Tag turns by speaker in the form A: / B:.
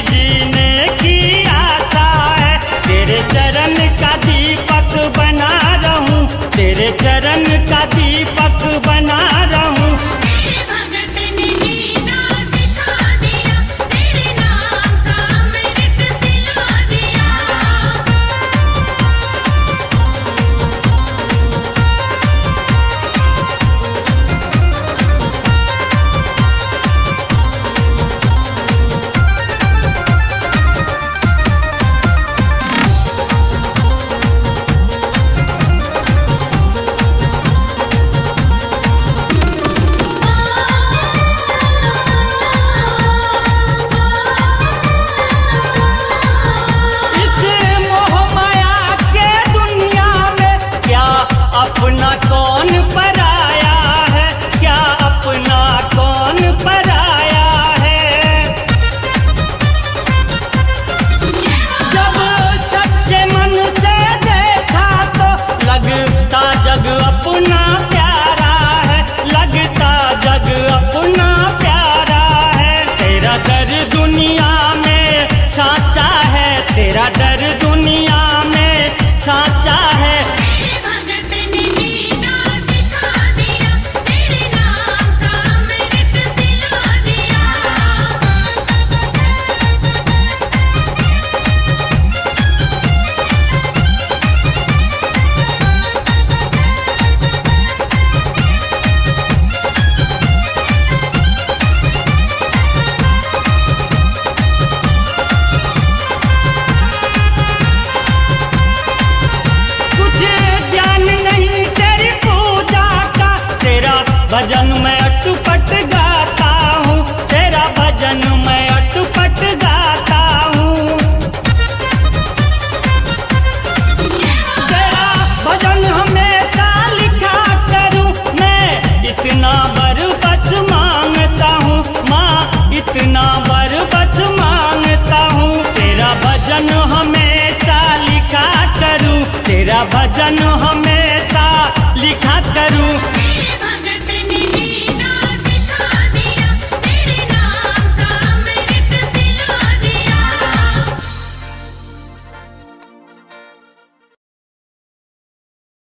A: जीने की आशा है। तेरे चरण का दीपक बना रहूं, तेरे चरण का दीपक बना रहूं।
B: तेरे भगत ने जीना सिखा दिया, तेरे नाम का अमृत पिला दिया।
A: इस मोह माया के दुनिया में क्या अपना कौन पराया है, क्या अपना कौन पराया है। जब सच्चे मन से देखा तो लगता जग अपना प्यारा है, लगता जग अपना प्यारा है। तेरा दर दुनिया में साचा है, तेरा दर दुनिया में साचा है।
B: तेरे भगत ने जीना सिखा दिया, तेरे नाम का अमृत पिला दिया।
A: कुछ ज्ञान नहीं तेरी पूजा का, तेरा भजन मैं अटपट गाता हूँ, तेरा भजन मैं अटपट गाता हूँ। तेरा भजन हमेशा लिखा करूँ मैं, इतना बर बस मांगता हूँ माँ, इतना बर बस मांगता हूँ। तेरा भजन हमेशा लिखा करूँ, तेरा भजन हमेशा लिखा करूँ।